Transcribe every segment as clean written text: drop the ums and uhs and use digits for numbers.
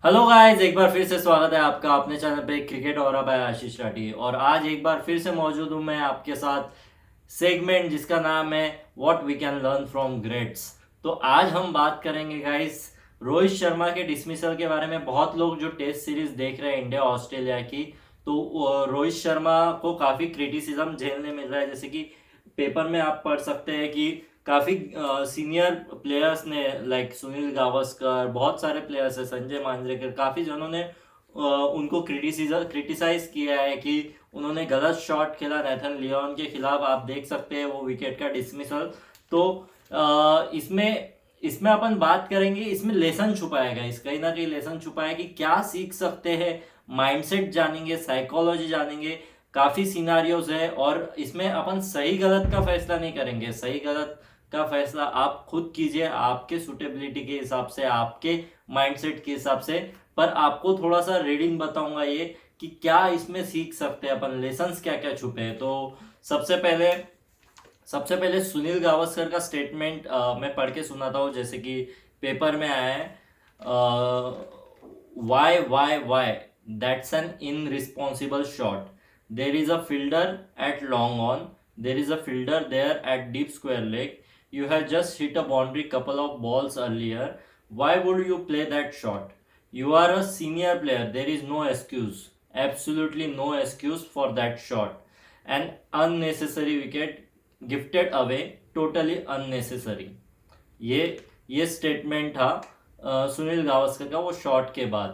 Hello guys, एक बार फिर से स्वागत है आपका अपने चैनल पे क्रिकेट और बाय आशीष राठी। और आज एक बार फिर से मौजूद हूँ मैं आपके साथ सेगमेंट जिसका नाम है what we can learn from greats. तो आज हम बात करेंगे गाइस रोहित शर्मा के डिसमिसल के बारे में। बहुत लोग जो टेस्ट सीरीज देख रहे हैं इंडिया ऑस्ट्रेलिया की, तो रोहित शर्मा को काफी क्रिटिसिज्म झेलने मिल रहा है। जैसे कि पेपर में आप पढ़ सकते हैं कि काफी सीनियर प्लेयर्स ने लाइक सुनील गावस्कर, बहुत सारे प्लेयर्स है, संजय मांजरेकर, काफी जनों ने उनको क्रिटिसाइज किया है कि उन्होंने गलत शॉट खेला नेथन लियोन के खिलाफ। आप देख सकते हैं वो विकेट का डिसमिसल। तो इसमें इसमें अपन बात करेंगे, इसमें लेसन छुपाएगा, इस कहीं ना कहीं लेसन छुपाया कि क्या सीख सकते हैं। माइंडसेट जानेंगे, साइकोलॉजी जानेंगे, काफी सिनारियोज है। और इसमें अपन सही गलत का फैसला नहीं करेंगे, सही गलत का फैसला आप खुद कीजिए आपके सुटेबिलिटी के हिसाब से, आपके माइंडसेट के हिसाब से। पर आपको थोड़ा सा रीडिंग बताऊंगा ये कि क्या इसमें सीख सकते हैं अपन, लेसन्स क्या क्या छुपे हैं। तो सबसे पहले सुनील गावस्कर का स्टेटमेंट मैं पढ़ के सुनाता हूँ, जैसे कि पेपर में आया है। Why that's an irresponsible shot, there is a fielder at long on, there is a fielder there at deep square leg, you have just hit a boundary couple of balls earlier. Why would you play that shot? You are a senior player. There is no excuse. Absolutely no excuse for that shot. An unnecessary wicket gifted away. Totally unnecessary. ये ये statement था सुनील गावस्कर का वो shot के बाद।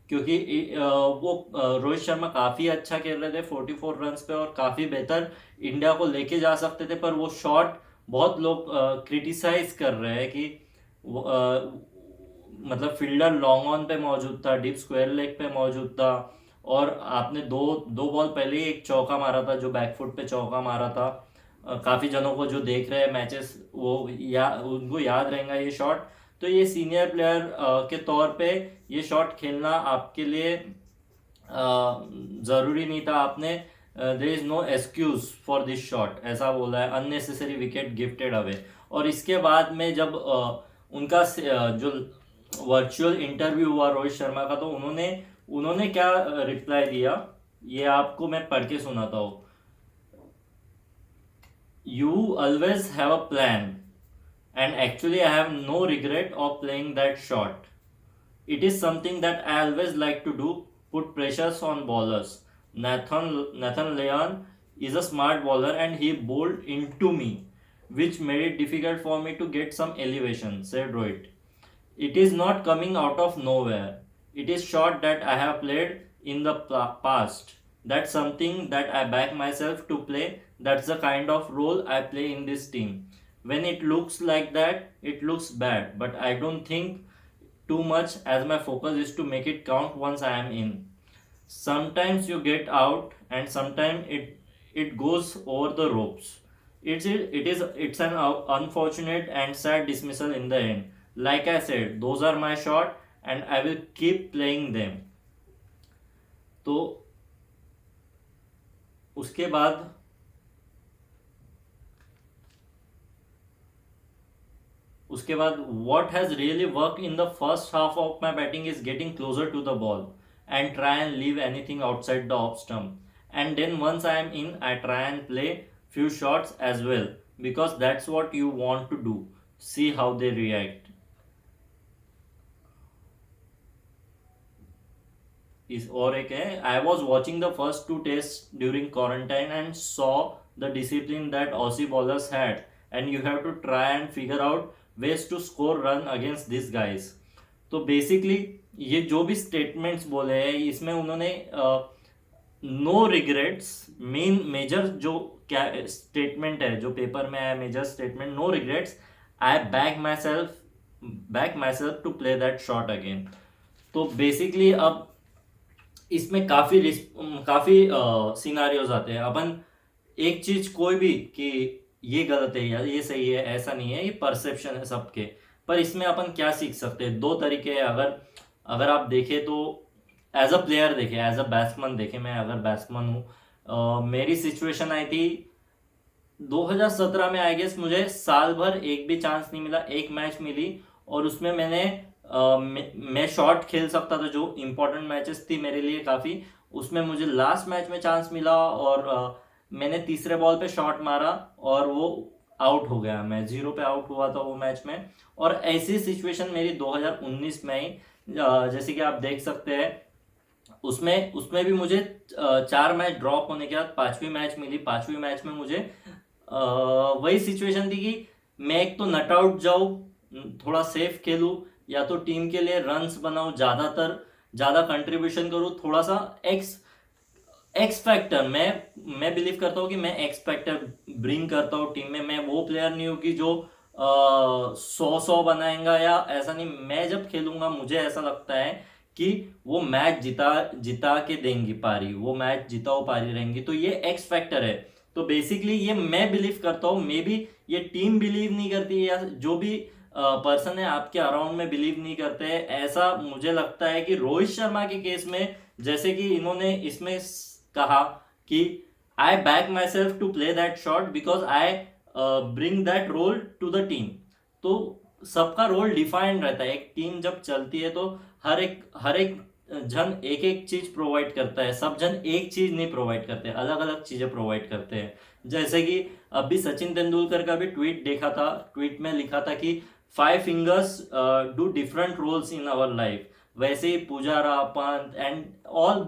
क्योंकि रोहित शर्मा काफ़ी अच्छा खेल रहे थे 44 रन्स पे और काफ़ी बेहतर इंडिया को लेके जा सकते थे। पर वो शॉट बहुत लोग क्रिटिसाइज कर रहे हैं कि मतलब फील्डर लॉन्ग ऑन पे मौजूद था, डीप स्क्वायर लेग पे मौजूद था। और आपने दो दो बॉल पहले ही एक चौका मारा था, जो बैकफुट पे चौका मारा था। काफ़ी जनों को जो देख रहे हैं मैचेस वो उनको याद रहेगा ये शॉट। तो ये सीनियर प्लेयर के तौर पे ये शॉट खेलना आपके लिए ज़रूरी नहीं था। आपने there is no excuse for this shot ऐसा बोला है, अननेसेसरी विकेट गिफ्टेड अवे। और इसके बाद में जब उनका जो वर्चुअल इंटरव्यू हुआ रोहित शर्मा का, तो उन्होंने उन्होंने क्या रिप्लाई दिया ये आपको मैं पढ़ के सुनाता हूँ। You always have a plan, and actually, I have no regret of playing that shot. It is something that I always like to do, put pressures on bowlers. Nathan Leon is a smart bowler and he bowled into me, which made it difficult for me to get some elevation, said Rohit. It is not coming out of nowhere. It is shot that I have played in the past. That's something that I back myself to play. That's the kind of role I play in this team. When it looks like that, it looks bad, but I don't think too much as my focus is to make it count once I am in. Sometimes you get out and sometimes it goes over the ropes. It's an unfortunate and sad dismissal in the end. Like I said, those are my shot and I will keep playing them. तो उसके बाद what has really worked in the first half of my batting is getting closer to the ball and try and leave anything outside the off stump. And then once I am in, I try and play few shots as well because that's what you want to do. See how they react. Is और एक है, I was watching the first two tests during quarantine and saw the discipline that Aussie bowlers had, and you have to try and figure out ways to score run against these guys. तो basically ये जो भी statements बोले हैं इसमें उन्होंने no regrets, main major जो क्या स्टेटमेंट है जो पेपर में है, major statement, no regrets, I back myself to play that shot again. तो बेसिकली अब इसमें काफी सिनारियोज आते हैं। अपन एक चीज कोई भी कि ये गलत है या ये सही है ऐसा नहीं है, ये परसेप्शन है सबके। पर इसमें अपन क्या सीख सकते हैं, दो तरीके हैं। अगर अगर आप देखें तो एज अ प्लेयर देखें, एज अ बैट्समैन देखें, मैं अगर बैट्समैन हूँ, मेरी सिचुएशन आई थी 2017 में। आई गेस मुझे साल भर एक भी चांस नहीं मिला, एक मैच मिली और उसमें मैंने मैं शॉट खेल सकता था, जो इम्पोर्टेंट मैचेस थी मेरे लिए काफ़ी, उसमें मुझे लास्ट मैच में चांस मिला और मैंने तीसरे बॉल पे शॉट मारा और वो आउट हो गया, मैं 0 पे आउट हुआ था वो मैच में। और ऐसी सिचुएशन मेरी 2019 में ही, जैसे कि आप देख सकते हैं, उसमें उसमें भी मुझे 4 मैच ड्रॉप होने के बाद 5वीं मैच मिली। 5वीं मैच में मुझे वही सिचुएशन थी कि मैं एक तो नट आउट जाऊँ, थोड़ा सेफ खेलूँ, या तो टीम के लिए रन्स बनाऊँ, ज़्यादा कंट्रीब्यूशन करूँ, थोड़ा सा एक्स एक्स फैक्टर। मैं बिलीव करता हूँ कि मैं एक्स फैक्टर ब्रिंग करता हूँ टीम में। मैं वो प्लेयर नहीं हूँ कि जो 100 बनाएगा या ऐसा नहीं। मैं जब खेलूंगा मुझे ऐसा लगता है कि वो मैच जिता जिता के देंगी पारी, वो मैच जिताओ पारी रहेंगी, तो ये एक्स फैक्टर है। तो बेसिकली ये मैं बिलीव करता हूँ, मे बी ये टीम बिलीव नहीं करती, या जो भी पर्सन है आपके अराउंड में बिलीव नहीं करते हैं। ऐसा मुझे लगता है कि रोहित शर्मा के केस में, जैसे कि इन्होंने इसमें कहा कि I back myself to play that shot because I bring that role to the team. तो सबका रोल डिफाइंड रहता है। एक टीम जब चलती है तो हर एक जन एक एक चीज प्रोवाइड करता है, सब जन एक चीज नहीं प्रोवाइड करते, अलग अलग चीजें प्रोवाइड करते हैं। जैसे कि अभी सचिन तेंदुलकर का भी ट्वीट देखा था, ट्वीट में लिखा था कि 5 fingers do different roles in our life. वैसे ही Pujara, Pant and all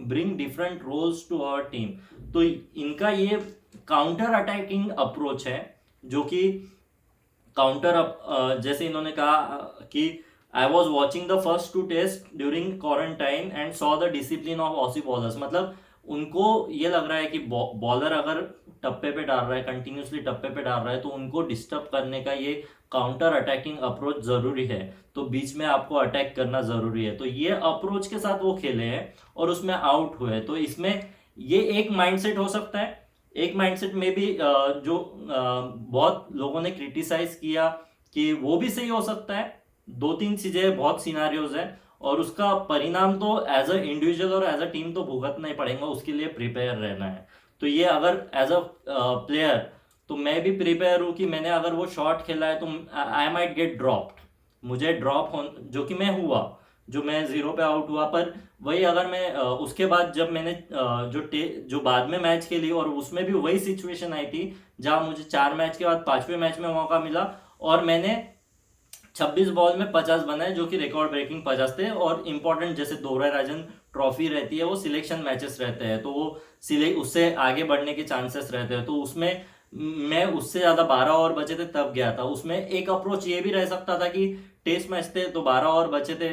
bring different roles to our team. तो इनका ये काउंटर अटैकिंग अप्रोच है, जो कि जैसे इन्होंने कहा कि I was watching the first 2 test during quarantine and saw the discipline of Aussie bowlers. मतलब उनको ये लग रहा है कि बॉलर अगर टप्पे पे डाल रहा है, कंटिन्यूसली टप्पे पे डाल रहा है, तो उनको डिस्टर्ब करने का ये काउंटर अटैकिंग अप्रोच जरूरी है। तो बीच में आपको अटैक करना जरूरी है। तो ये अप्रोच के साथ वो खेले हैं और उसमें आउट हुए। तो इसमें ये एक माइंडसेट हो सकता है। एक माइंडसेट में भी जो बहुत लोगों ने क्रिटिसाइज किया कि वो भी सही हो सकता है। 2-3 चीजें, बहुत सिनारियोज है, और उसका परिणाम तो एज अ इंडिविजुअल और एज अ टीम तो भुगतना ही पड़ेगा, उसके लिए प्रिपेयर रहना है। तो ये अगर एज अ प्लेयर, तो मैं भी प्रिपेयर हूँ कि मैंने अगर वो शॉट खेला है तो आई माइट गेट ड्रॉप्ड, मुझे ड्रॉप हो, जो कि मैं हुआ, जो मैं 0 पे आउट हुआ। पर वही अगर मैं उसके बाद जब मैंने जो बाद में मैच खेली, और उसमें भी वही सिचुएशन आई थी जहां मुझे 4 मैच के बाद 5वें मैच में मौका मिला और मैंने 26 बॉल में 50 बनाए, जो कि रिकॉर्ड ब्रेकिंग 50 थे। और इंपॉर्टेंट जैसे दोहरा राजन ट्रॉफी रहती है, वो सिलेक्शन मैचेस रहते हैं, तो वो उससे आगे बढ़ने के चांसेस रहते हैं। तो उसमें मैं उससे ज्यादा 12 ओवर बचे थे तब गया था। उसमें एक अप्रोच ये भी रह सकता था कि टेस्ट मैच थे तो 12 ओवर बचे थे,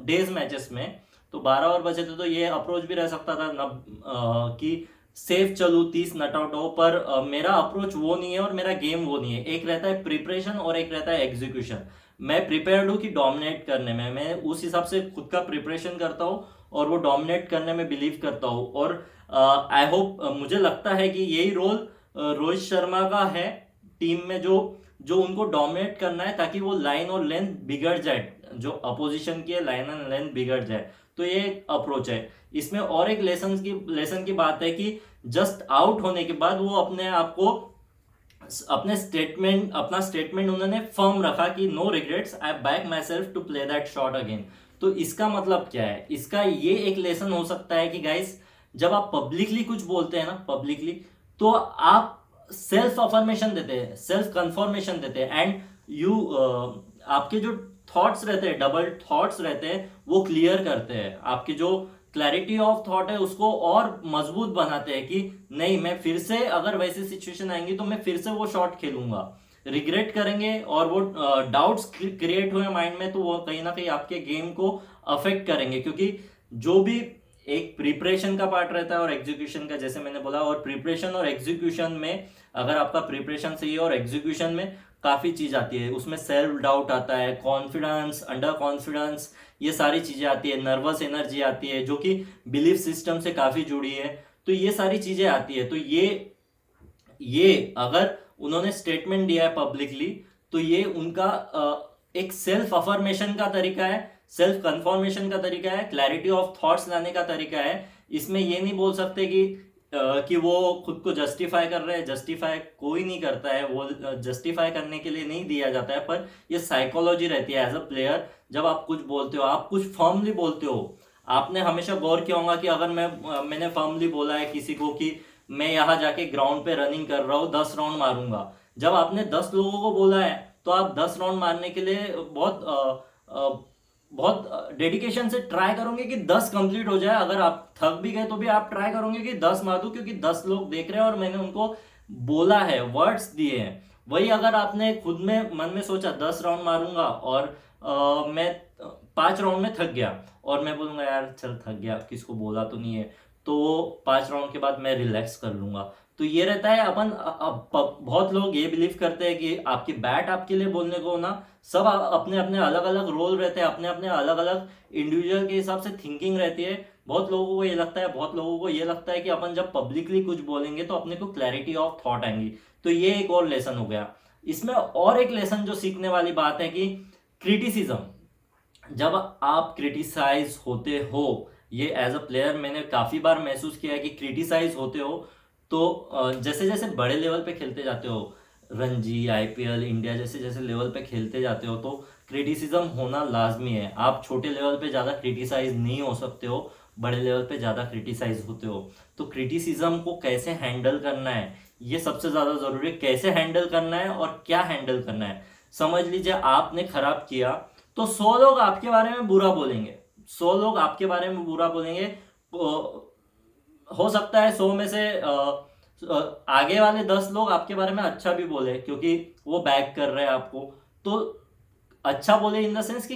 डेज मैचेस में तो 12 ओवर बचे थे, तो ये अप्रोच भी रह सकता था कि सेफ चलू, 30 नट आउट हो। पर मेरा अप्रोच वो नहीं है और मेरा गेम वो नहीं है। एक रहता है प्रिपरेशन और एक रहता है एग्जीक्यूशन। मैं प्रिपेयर्ड हूँ कि डोमिनेट करने में, मैं उस हिसाब से खुद का प्रिपरेशन करता हूँ और वो डोमिनेट करने में बिलीव करता हूँ। और आई होप, मुझे लगता है कि यही रोल रोहित शर्मा का है टीम में, जो जो उनको डोमिनेट करना है, ताकि वो लाइन और लेंथ बिगड़ जाए, जो अपोजिशन की है लाइन एंड लेंथ बिगड़ जाए। तो ये एक अप्रोच है। इसमें और एक लेसन की बात है कि जस्ट आउट होने के बाद वो अपने आप को अपना स्टेटमेंट उन्होंने फर्म रखा कि no regrets, I back myself to play that shot again. तो इसका मतलब क्या है? इसका ये एक लेसन हो सकता है कि गाइस, जब आप पब्लिकली कुछ बोलते हैं ना, पब्लिकली, तो आप सेल्फ अफर्मेशन देते हैं, सेल्फ कंफर्मेशन देते हैं, एंड आपके जो थॉट्स रहते हैं, डबल थॉट्स रहते हैं, वो क्लियर करते हैं। आपके जो क्लैरिटी ऑफ थॉट है उसको और मजबूत बनाते हैं कि नहीं, मैं फिर से अगर वैसी सिचुएशन आएंगी तो मैं फिर से वो शॉट खेलूंगा। रिग्रेट करेंगे और वो डाउट्स क्रिएट हुए माइंड में, तो वो कहीं ना कहीं आपके गेम को अफेक्ट करेंगे। क्योंकि जो भी एक प्रिपरेशन का पार्ट रहता है और एग्जीक्यूशन का, जैसे मैंने बोला, और प्रिपरेशन और एग्जीक्यूशन में अगर आपका प्रिपरेशन सही है और एग्जीक्यूशन में काफी चीज आती है, उसमें सेल्फ डाउट आता है, कॉन्फिडेंस, अंडर कॉन्फिडेंस, ये सारी चीजें आती है, नर्वस एनर्जी आती है, जो कि बिलीफ सिस्टम से काफी जुड़ी है। तो ये सारी चीजें आती है। तो ये अगर उन्होंने स्टेटमेंट दिया है पब्लिकली, तो ये उनका एक सेल्फ अफर्मेशन का तरीका है, सेल्फ कंफर्मेशन का तरीका है, क्लैरिटी ऑफ थॉट्स लाने का तरीका है। इसमें ये नहीं बोल सकते कि कि वो खुद को जस्टिफाई कर रहे हैं। जस्टिफाई कोई नहीं करता है, वो जस्टिफाई करने के लिए नहीं दिया जाता है, पर ये साइकोलॉजी रहती है एज अ प्लेयर। जब आप कुछ बोलते हो, आप कुछ फर्मली बोलते हो, आपने हमेशा गौर किया होगा कि अगर मैंने फर्मली बोला है किसी को कि मैं यहाँ जाके ग्राउंड पे रनिंग कर रहा हूँ, 10 राउंड मारूंगा। जब आपने 10 लोगों को बोला है तो आप 10 राउंड मारने के लिए बहुत डेडिकेशन से ट्राई करोगे कि 10 कंप्लीट हो जाए। अगर आप थक भी गए तो भी आप ट्राई करोगे कि 10 मार दूं, क्योंकि 10 लोग देख रहे हैं और मैंने उनको बोला है, वर्ड्स दिए हैं। वही अगर आपने खुद में मन में सोचा 10 राउंड मारूंगा और मैं 5 राउंड में थक गया और मैं बोलूंगा यार चल थक गया, किसको बोला तो नहीं है, तो 5 राउंड के बाद मैं रिलैक्स कर लूंगा। तो ये रहता है अपन बहुत लोग ये बिलीव करते हैं कि आपकी बैट आपके लिए बोलने को ना, सब अपने अपने अलग अलग रोल रहते हैं, अपने अपने अलग अलग इंडिविजुअल के हिसाब से थिंकिंग रहती है। बहुत लोगों को ये लगता है कि अपन जब पब्लिकली कुछ बोलेंगे तो अपने को क्लैरिटी ऑफ थॉट आएंगी। तो ये एक और लेसन हो गया इसमें। और एक लेसन जो सीखने वाली बात है कि क्रिटिसिज्म, जब आप क्रिटिसाइज होते हो, ये एज अ प्लेयर मैंने काफी बार महसूस किया है कि क्रिटिसाइज होते हो तो जैसे जैसे बड़े लेवल पे खेलते जाते हो, रणजी, आईपीएल, इंडिया जैसे जैसे लेवल पे खेलते जाते हो, तो क्रिटिसिज्म होना लाजमी है। आप छोटे लेवल पे ज़्यादा क्रिटिसाइज नहीं हो सकते हो, बड़े लेवल पे ज़्यादा क्रिटिसाइज होते हो। तो क्रिटिसिज्म को कैसे हैंडल करना है, ये सबसे ज़्यादा ज़रूरी है। कैसे हैंडल करना है और क्या हैंडल करना है। समझ लीजिए आपने खराब किया तो 100 लोग आपके बारे में बुरा बोलेंगे, 100 लोग आपके बारे में बुरा बोलेंगे। हो सकता है 100 में से आगे वाले 10 लोग आपके बारे में अच्छा भी बोले, क्योंकि वो बैक कर रहे हैं आपको। तो अच्छा बोले इन द सेंस कि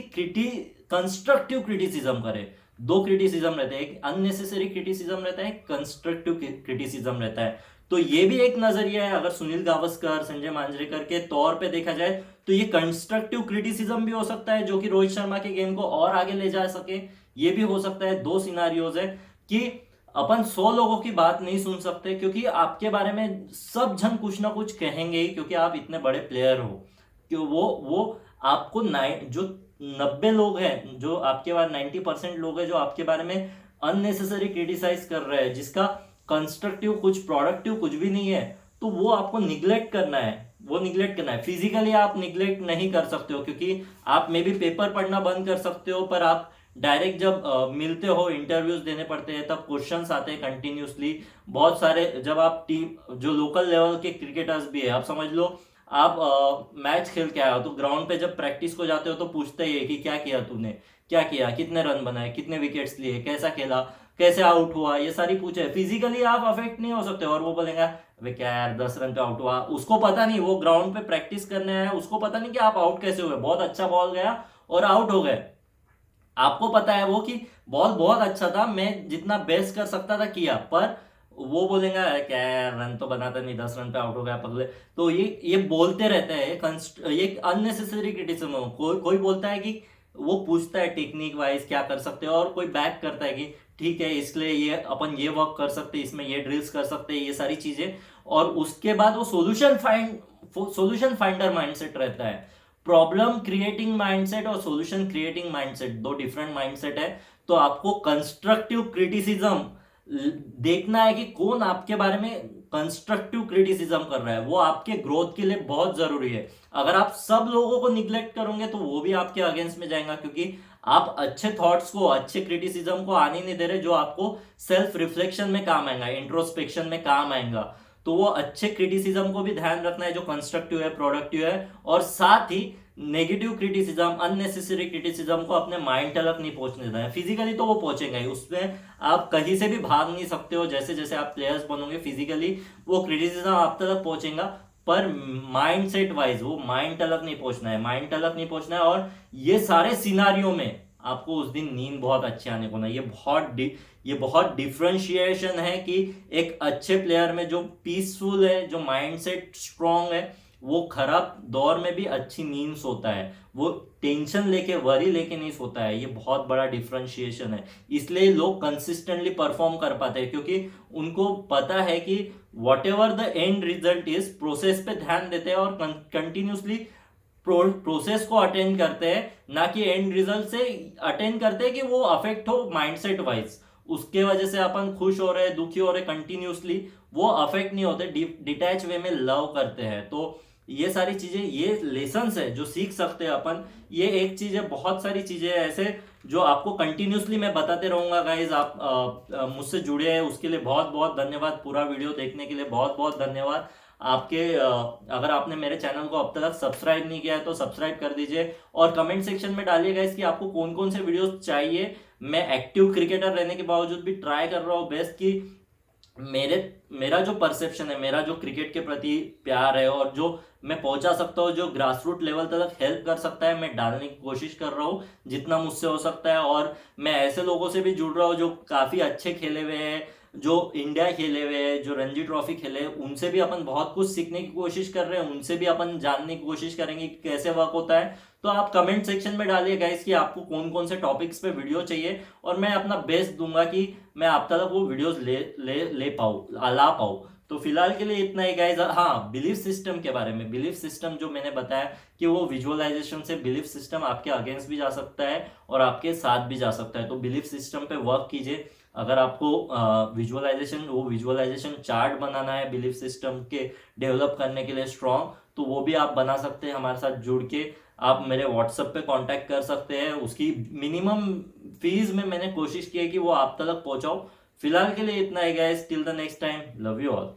कंस्ट्रक्टिव क्रिटिसिज्म करे। दो क्रिटिसिज्म रहते हैं, एक अननेसेसरी क्रिटिसिज्म रहता है, कंस्ट्रक्टिव क्रिटिसिज्म रहता है। तो ये भी एक नजरिया है। अगर सुनील गावस्कर, संजय मांजरेकर के तौर पे देखा जाए तो ये कंस्ट्रक्टिव क्रिटिसिज्म भी हो सकता है, जो कि रोहित शर्मा के गेम को और आगे ले जा सके। ये भी हो सकता है। दो सिनारियोज है कि अपन 100 लोगों की बात नहीं सुन सकते, क्योंकि आपके बारे में सब जन कुछ ना कुछ कहेंगे ही, क्योंकि आप इतने बड़े प्लेयर हो। क्यों वो आपको जो 90 लोग हैं, जो आपके बारे 90% लोग हैं जो आपके बारे में अननेसेसरी क्रिटिसाइज कर रहे हैं, जिसका कंस्ट्रक्टिव कुछ प्रोडक्टिव कुछ भी नहीं है, तो वो आपको निग्लेक्ट करना है। वो निग्लेक्ट करना है। फिजिकली आप निग्लेक्ट नहीं कर सकते हो, क्योंकि आप मे भी पेपर पढ़ना बंद कर सकते हो, पर आप डायरेक्ट जब मिलते हो, इंटरव्यूज देने पड़ते हैं, तब क्वेश्चंस आते हैं कंटिन्यूसली बहुत सारे। जब आप टीम, जो लोकल लेवल के क्रिकेटर्स भी है, आप समझ लो आप मैच खेल के आए हो तो ग्राउंड पे जब प्रैक्टिस को जाते हो तो पूछते ही है कि क्या किया तूने, क्या किया, कितने रन बनाए, कितने विकेट्स लिए, कैसा खेला, कैसे आउट हुआ, ये सारी पूछे। फिजिकली आप अफेक्ट नहीं हो सकते, और वो बोलेंगे अबे क्या यार 10 रन पे आउट हुआ। उसको पता नहीं, वो ग्राउंड पे प्रैक्टिस करने आया, उसको पता नहीं कि आप आउट कैसे हुए। बहुत अच्छा बॉल गया और आउट हो गए। आपको पता है वो कि बॉल बहुत अच्छा था, मैं जितना बेस्ट कर सकता था किया, पर वो बोलेगा क्या यार रन तो बनाता नहीं, 10 रन पे आउट हो गया पगले। तो ये बोलते रहते हैं। ये अननेसेसरी क्रिटिसिज्म। कोई बोलता है कि वो पूछता है टेक्निक वाइज क्या कर सकते हैं, और कोई बैक करता है कि ठीक है इसलिए ये अपन ये वर्क कर सकते हैं, इसमें ये ड्रिल्स कर सकते हैं, ये सारी चीजें। और उसके बाद वो सोल्यूशन फाइंडर माइंडसेट रहता है। प्रॉब्लम क्रिएटिंग माइंडसेट और सॉल्यूशन क्रिएटिंग माइंडसेट दो डिफरेंट माइंडसेट है। तो आपको कंस्ट्रक्टिव क्रिटिसिज्म देखना है कि कौन आपके बारे में कंस्ट्रक्टिव क्रिटिसिज्म कर रहा है। वो आपके ग्रोथ के लिए बहुत जरूरी है। अगर आप सब लोगों को निग्लेक्ट करोगे तो वो भी आपके अगेंस्ट में जाएगा, क्योंकि आप अच्छे थॉट्स को, अच्छे क्रिटिसिज्म को आने नहीं दे रहे, जो आपको सेल्फ रिफ्लेक्शन में काम आएगा, इंट्रोस्पेक्शन में काम आएगा। तो वो अच्छे क्रिटिसिज्म को भी ध्यान रखना है, जो कंस्ट्रक्टिव है, प्रोडक्टिव है। और साथ ही नेगेटिव क्रिटिसिज्म, अननेसेसरी क्रिटिसिज्म को अपने माइंड तक नहीं पहुंचने देना है। फिजिकली तो वो पहुंचेगा ही, उसमें आप कहीं से भी भाग नहीं सकते हो। जैसे जैसे आप प्लेयर्स बनोगे फिजिकली वो क्रिटिसिज्म आप तक पहुंचेगा, पर माइंड सेट वाइज वो माइंड तक नहीं पहुंचना है, माइंड तक नहीं पहुंचना है। और ये सारे सिनारियों में आपको उस दिन नींद बहुत अच्छी आने को ना। ये बहुत डिफरेंशिएशन है कि एक अच्छे प्लेयर में जो पीसफुल है, जो माइंडसेट स्ट्रांग है, वो खराब दौर में भी अच्छी नींद सोता है, वो टेंशन लेके, वरी लेके नहीं सोता है। ये बहुत बड़ा डिफरेंशिएशन है। इसलिए लोग कंसिस्टेंटली परफॉर्म कर पाते हैं, क्योंकि उनको पता है कि what ever the end result is, process पे ध्यान देते हैं और कंटिन्यूसली प्रोसेस को अटेंड करते हैं, ना कि एंड रिजल्ट से अटेंड करते हैं कि वो अफेक्ट हो माइंडसेट वाइज। उसके वजह से अपन खुश हो रहे हैं, दुखी हो रहे कंटिन्यूसली, वो अफेक्ट नहीं होते, डिटैच वे में लव करते हैं। तो ये सारी चीजें, ये लेसन्स है जो सीख सकते हैं अपन। ये एक चीज है, बहुत सारी चीजें ऐसे जो आपको कंटिन्यूसली मैं बताते रहूंगा गाइज। आप मुझसे जुड़े हैं उसके लिए बहुत बहुत धन्यवाद, पूरा वीडियो देखने के लिए बहुत बहुत धन्यवाद आपके। अगर आपने मेरे चैनल को अब तक सब्सक्राइब नहीं किया है तो सब्सक्राइब कर दीजिए, और कमेंट सेक्शन में डालिएगा इसकी आपको कौन कौन से वीडियोस चाहिए। मैं एक्टिव क्रिकेटर रहने के बावजूद भी ट्राई कर रहा हूँ बेस्ट कि मेरा जो परसेप्शन है, मेरा जो क्रिकेट के प्रति प्यार है, और जो मैं पहुंचा सकता हूँ, जो ग्रास रूट लेवल तक हेल्प कर सकता है, मैं डालने की कोशिश कर रहा हूँ जितना मुझसे हो सकता है। और मैं ऐसे लोगों से भी जुड़ रहा हूँ जो काफी अच्छे खेले हुए हैं, जो इंडिया खेले हुए हैं, जो रणजी ट्रॉफी खेले, उनसे भी अपन बहुत कुछ सीखने की कोशिश कर रहे हैं, उनसे भी अपन जानने की कोशिश करेंगे कि कैसे वर्क होता है। तो आप कमेंट सेक्शन में डालिए गाइस कि आपको कौन कौन से टॉपिक्स पे वीडियो चाहिए, और मैं अपना बेस्ट दूंगा कि मैं आप तक वो वीडियोस ले पाऊँ, ला पाऊँ। तो फिलहाल के लिए इतना ही गाइज। हाँ, बिलीफ सिस्टम के बारे में, बिलीफ सिस्टम जो मैंने बताया कि वो विजुअलाइजेशन से बिलीफ सिस्टम आपके अगेंस्ट भी जा सकता है और आपके साथ भी जा सकता है। तो बिलीफ सिस्टम पे वर्क कीजिए। अगर आपको विजुअलाइजेशन चार्ट बनाना है बिलीफ सिस्टम के डेवलप करने के लिए स्ट्रॉन्ग, तो वो भी आप बना सकते हैं हमारे साथ जुड़ के। आप मेरे व्हाट्सएप पे कांटेक्ट कर सकते हैं। उसकी मिनिमम फीस में मैंने कोशिश की है कि वो आप तक पहुंचाओ। फिलहाल के लिए इतना ही guys, till the next time, love you all.